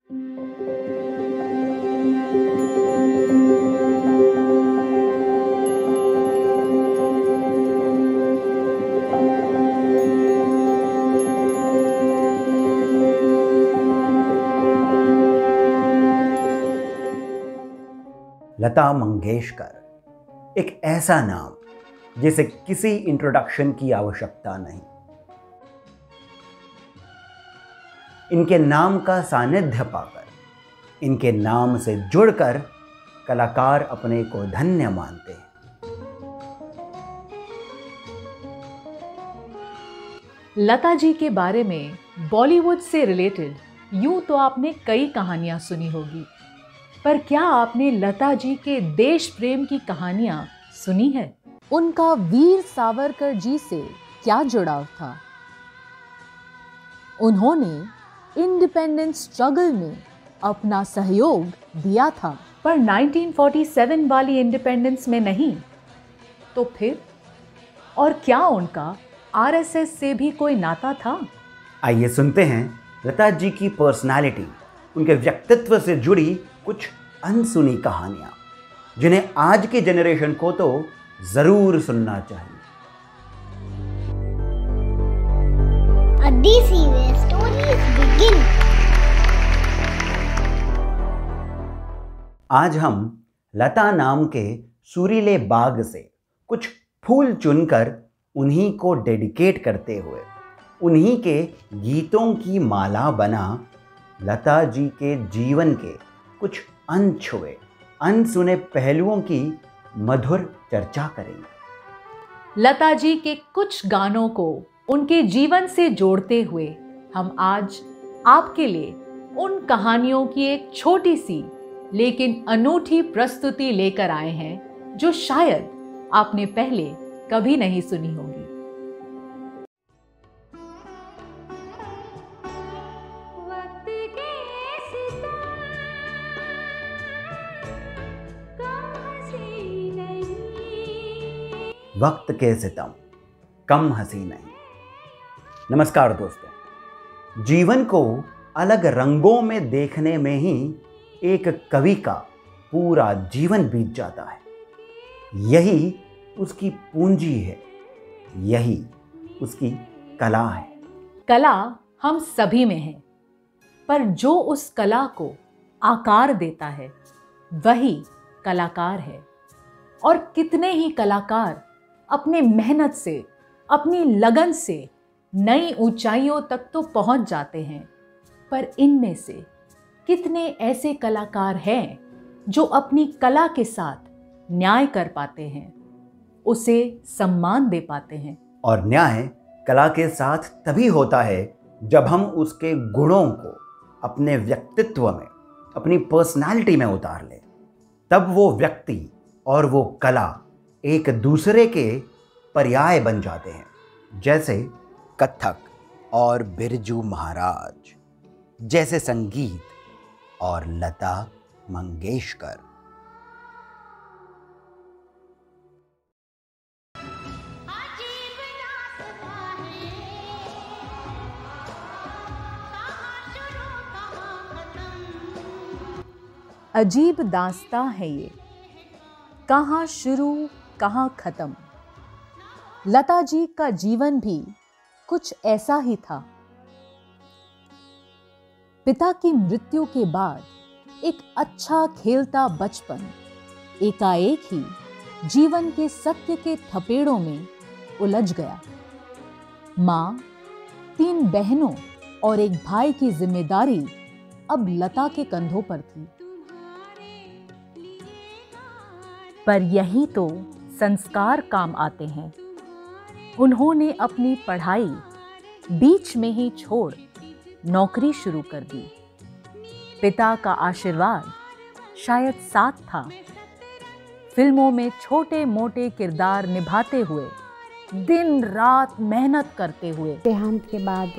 लता मंगेशकर एक ऐसा नाम जिसे किसी इंट्रोडक्शन की आवश्यकता नहीं। इनके नाम का सानिध्य पाकर, इनके नाम से जुड़कर कलाकार अपने को धन्य मानते हैं। लता जी के बारे में बॉलीवुड से रिलेटेड यूं तो आपने कई कहानियां सुनी होगी, पर क्या आपने लता जी के देश प्रेम की कहानियां सुनी है? उनका वीर सावरकर जी से क्या जुड़ाव था? उन्होंने इंडिपेंडेंस स्ट्रगल में अपना सहयोग दिया था, पर 1947 वाली इंडिपेंडेंस में नहीं। तो फिर और क्या उनका आरएसएस से भी कोई नाता था? आइए सुनते हैं लता जी की पर्सनालिटी, उनके व्यक्तित्व से जुड़ी कुछ अनसुनी कहानियां, जिन्हें आज की जनरेशन को तो जरूर सुनना चाहिए। आज हम लता नाम के सुरीले बाग से कुछ फूल चुनकर उन्हीं को डेडिकेट करते हुए उन्हीं के गीतों की माला बना लता जी के जीवन के कुछ अनछुए अनसुने पहलुओं की मधुर चर्चा करेंगे। लता जी के कुछ गानों को उनके जीवन से जोड़ते हुए हम आज आपके लिए उन कहानियों की एक छोटी सी लेकिन अनूठी प्रस्तुति लेकर आए हैं, जो शायद आपने पहले कभी नहीं सुनी होगी। वक्त के सितम कम हंसी नहीं। नमस्कार दोस्तों, जीवन को अलग रंगों में देखने में ही एक कवि का पूरा जीवन बीत जाता है। यही उसकी पूंजी है, यही उसकी कला है। कला हम सभी में है, पर जो उस कला को आकार देता है वही कलाकार है। और कितने ही कलाकार अपने मेहनत से, अपनी लगन से नई ऊंचाइयों तक तो पहुंच जाते हैं, पर इनमें से कितने ऐसे कलाकार हैं जो अपनी कला के साथ न्याय कर पाते हैं, उसे सम्मान दे पाते हैं। और न्याय कला के साथ तभी होता है जब हम उसके गुणों को अपने व्यक्तित्व में, अपनी पर्सनालिटी में उतार लें। तब वो व्यक्ति और वो कला एक दूसरे के पर्याय बन जाते हैं, जैसे कथक और बिरजू महाराज, जैसे संगीत और लता मंगेशकर। अजीब दास्तां है ये, कहाँ शुरू कहाँ खत्म। लता जी का जीवन भी कुछ ऐसा ही था। पिता की मृत्यु के बाद एक अच्छा खेलता बचपन एकाएक ही जीवन के सत्य के थपेड़ों में उलझ गया। माँ, 3 बहनों और एक भाई की जिम्मेदारी अब लता के कंधों पर थी। पर यही तो संस्कार काम आते हैं। उन्होंने अपनी पढ़ाई बीच में ही छोड़ नौकरी शुरू कर दी। पिता का आशीर्वाद शायद साथ था। फिल्मों में छोटे मोटे किरदार निभाते हुए, दिन रात मेहनत करते हुए। देहांत के बाद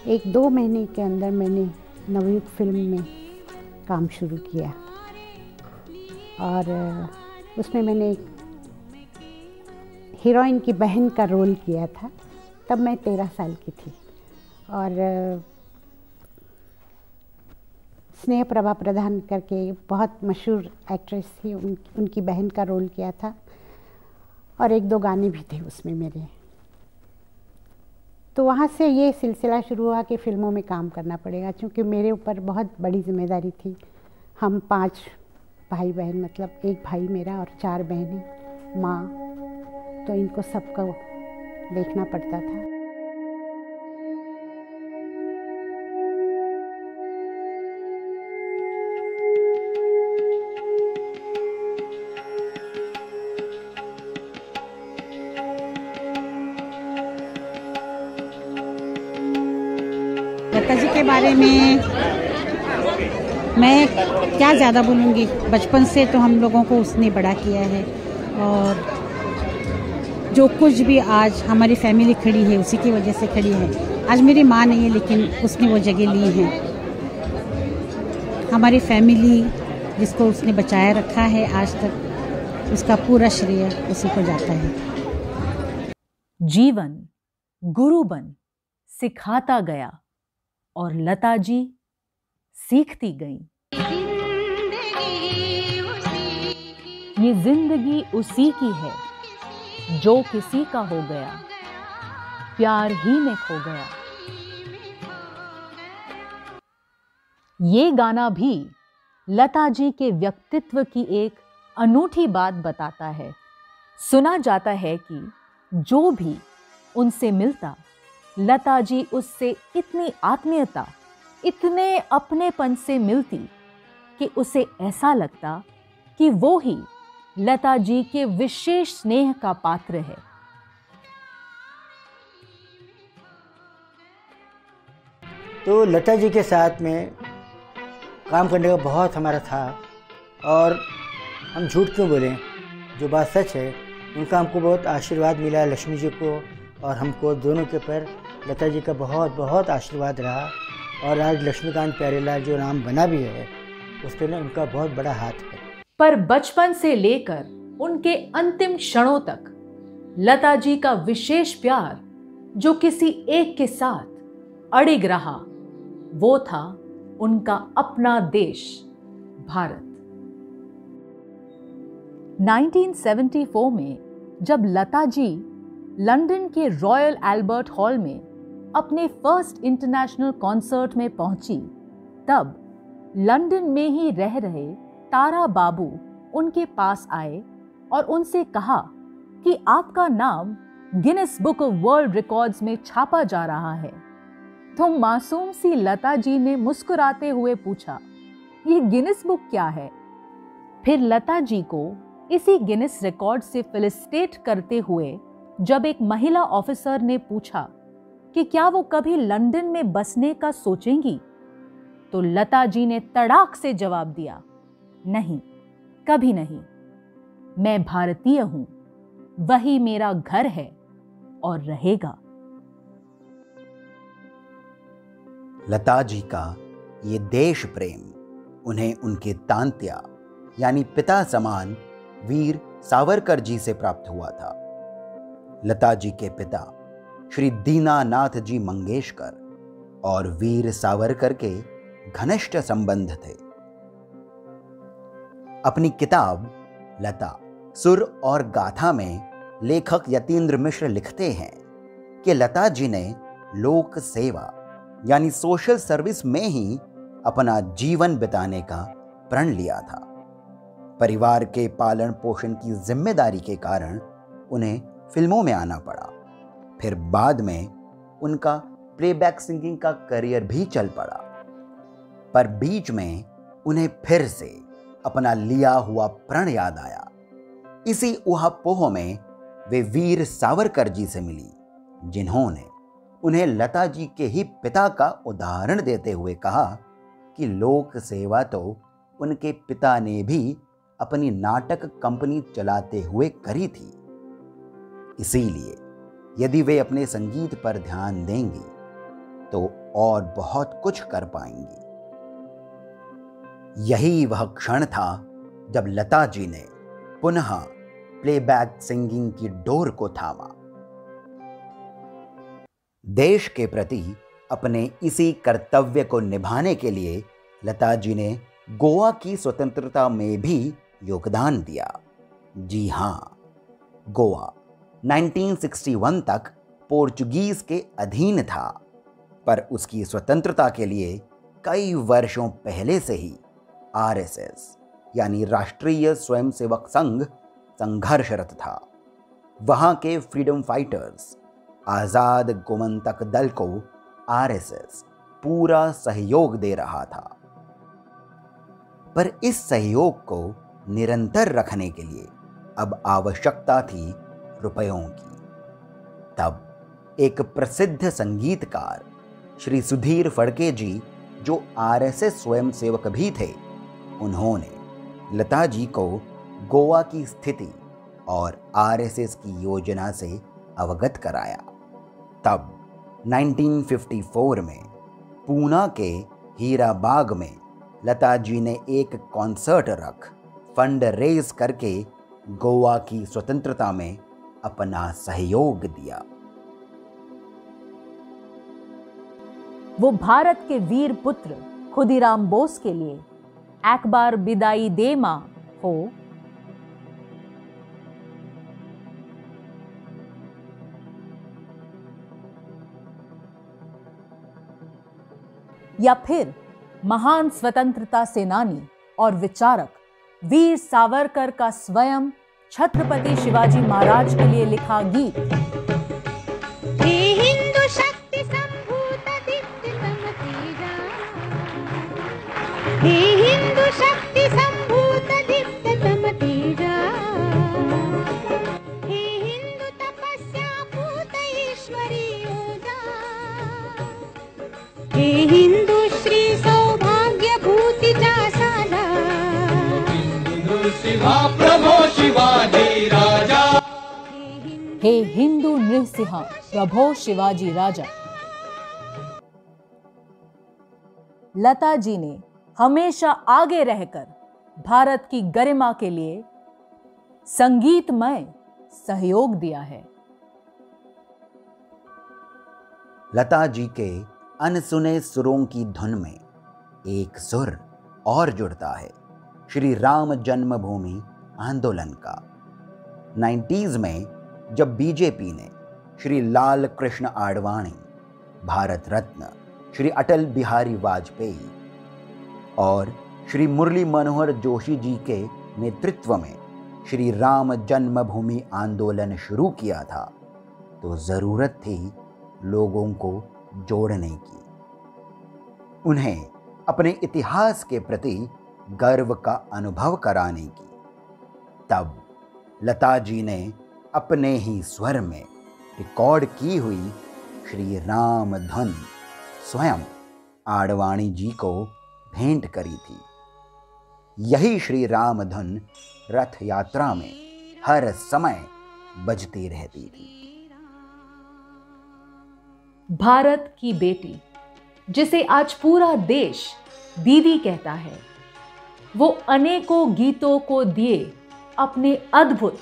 1-2 महीने के अंदर मैंने नवयुग फिल्म में काम शुरू किया और उसमें मैंने एक हीरोइन की बहन का रोल किया था। तब मैं 13 साल की थी और स्नेह प्रभा प्रधान करके बहुत मशहूर एक्ट्रेस थी, उनकी बहन का रोल किया था और 1-2 गाने भी थे उसमें मेरे। तो वहाँ से ये सिलसिला शुरू हुआ कि फ़िल्मों में काम करना पड़ेगा, क्योंकि मेरे ऊपर बहुत बड़ी जिम्मेदारी थी। हम 5 भाई बहन, मतलब 1 भाई मेरा और 4 बहनें, माँ, तो इनको सबको देखना पड़ता था। लता जी के बारे में मैं क्या ज़्यादा बोलूँगी, बचपन से तो हम लोगों को उसने बड़ा किया है और जो कुछ भी आज हमारी फैमिली खड़ी है उसी की वजह से खड़ी है। आज मेरी माँ नहीं है लेकिन उसने वो जगह ली है। हमारी फैमिली जिसको उसने बचाया रखा है आज तक, उसका पूरा श्रेय उसी को जाता है। जीवन गुरु बन सिखाता गया और लता जी सीखती गईं। ये जिंदगी उसी की है जो किसी का हो गया, प्यार ही में खो गया। ये गाना भी लता जी के व्यक्तित्व की एक अनूठी बात बताता है। सुना जाता है कि जो भी उनसे मिलता, लता जी उससे इतनी आत्मीयता, इतने अपनेपन से मिलती कि उसे ऐसा लगता कि वो ही लता जी के विशेष स्नेह का पात्र है। तो लता जी के साथ में काम करने का बहुत हमारा था, और हम झूठ क्यों बोलें, जो बात सच है, उनका हमको बहुत आशीर्वाद मिला, लक्ष्मी जी को और हमको दोनों के ऊपर लता जी का बहुत बहुत आशीर्वाद रहा। और आज लक्ष्मीकांत प्यारेलाल जो नाम बना भी है, उसके लिए उनका बहुत बड़ा हाथ है। पर बचपन से लेकर उनके अंतिम क्षणों तक लता जी का विशेष प्यार जो किसी एक के साथ अड़िग रहा, वो था उनका अपना देश भारत। 1974 में जब लता जी लंदन के रॉयल एल्बर्ट हॉल में अपने फर्स्ट इंटरनेशनल कॉन्सर्ट में पहुंची, तब लंदन में ही रह रहे तारा बाबू उनके पास आए और उनसे कहा कि आपका नाम Guinness book of world records में छापा जा रहा है। तो मासूम सी लता जी ने मुस्कुराते हुए पूछा, ये गिनेस बुक क्या है? फिर लता जी को इसी गिनेस रिकॉर्ड से फेलिसिटेट करते हुए जब एक महिला ऑफिसर ने पूछा कि क्या वो कभी लंदन में बसने का सोचेंगी, तो लता जी ने तड़ाक से जवाब दिया, नहीं, कभी नहीं। मैं भारतीय हूं, वही मेरा घर है और रहेगा। लता जी का ये देश प्रेम उन्हें उनके तांत्या यानी पिता समान वीर सावरकर जी से प्राप्त हुआ था। लता जी के पिता श्री दीनानाथ जी मंगेशकर और वीर सावरकर के घनिष्ठ संबंध थे। अपनी किताब लता सुर और गाथा में लेखक यतीन्द्र मिश्र लिखते हैं कि लता जी ने लोक सेवा यानी सोशल सर्विस में ही अपना जीवन बिताने का प्रण लिया था। परिवार के पालन पोषण की जिम्मेदारी के कारण उन्हें फिल्मों में आना पड़ा। फिर बाद में उनका प्लेबैक सिंगिंग का करियर भी चल पड़ा, पर बीच में उन्हें फिर से अपना लिया हुआ प्रण याद आया। इसी ऊहापोह में वे वीर सावरकर जी से मिली, जिन्होंने उन्हें लता जी के ही पिता का उदाहरण देते हुए कहा कि लोक सेवा तो उनके पिता ने भी अपनी नाटक कंपनी चलाते हुए करी थी। इसीलिए यदि वे अपने संगीत पर ध्यान देंगी तो और बहुत कुछ कर पाएंगी। यही वह क्षण था जब लता जी ने पुनः प्लेबैक सिंगिंग की डोर को थामा। देश के प्रति अपने इसी कर्तव्य को निभाने के लिए लता जी ने गोवा की स्वतंत्रता में भी योगदान दिया। जी हाँ, गोवा 1961 तक पोर्चुगीज के अधीन था, पर उसकी स्वतंत्रता के लिए कई वर्षों पहले से ही आरएसएस यानी राष्ट्रीय स्वयंसेवक संघ संघर्षरत था। वहाँ के फ्रीडम फाइटर्स आज़ाद गोमंतक दल को आरएसएस पूरा सहयोग दे रहा था, पर इस सहयोग को निरंतर रखने के लिए अब आवश्यकता थी रुपयों की। तब एक प्रसिद्ध संगीतकार श्री सुधीर फड़के जी, जो आरएसएस स्वयंसेवक भी थे, उन्होंने लता जी को गोवा की स्थिति और आरएसएस की योजना से अवगत कराया। तब 1954 में पूना के हीरा बाग में लता जी ने एक कॉन्सर्ट रख फंड रेज करके गोवा की स्वतंत्रता में अपना सहयोग दिया। वो भारत के वीर पुत्र खुदीराम बोस के लिए एक बार बिदाई दे मां हो, या फिर महान स्वतंत्रता सेनानी और विचारक वीर सावरकर का स्वयं छत्रपति शिवाजी महाराज के लिए लिखा गीत हे हिंदू शक्ति संभूत दीप्ततम तेजा, हे हिंदू शक्ति संभूत दीप्ततम तेजा, हे हिंदू तपस्या पूत ईश्वरी योजा, हे हिंदू श्री सौभाग्य भूतिचा साधा, प्रभो शिवाजी राजा, हे हिंदू नृसिंह प्रभो शिवाजी राजा। लता जी ने हमेशा आगे रहकर भारत की गरिमा के लिए संगीतमय सहयोग दिया है। लता जी के अनसुने सुरों की धुन में एक सुर और जुड़ता है श्री राम जन्मभूमि आंदोलन का। 90s में जब बीजेपी ने श्री लाल कृष्ण आडवाणी, भारत रत्न श्री अटल बिहारी वाजपेयी और श्री मुरली मनोहर जोशी जी के नेतृत्व में श्री राम जन्मभूमि आंदोलन शुरू किया था, तो ज़रूरत थी लोगों को जोड़ने की, उन्हें अपने इतिहास के प्रति गर्व का अनुभव कराने की। तब लता जी ने अपने ही स्वर में रिकॉर्ड की हुई श्री राम धुन स्वयं आडवाणी जी को भेंट करी थी। यही श्री राम धुन रथ यात्रा में हर समय बजती रहती थी। भारत की बेटी, जिसे आज पूरा देश दीदी कहता है, वो अनेकों गीतों को दिए अपने अद्भुत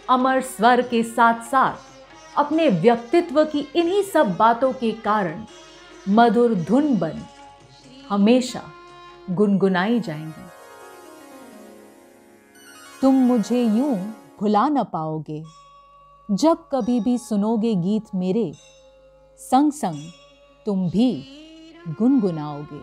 अमर स्वर के साथ साथ अपने व्यक्तित्व की इन्हीं सब बातों के कारण मधुर धुन बन हमेशा गुनगुनाई जाएंगी। तुम मुझे यूं भुला न पाओगे, जब कभी भी सुनोगे गीत मेरे, संग संग तुम भी गुनगुनाओगे।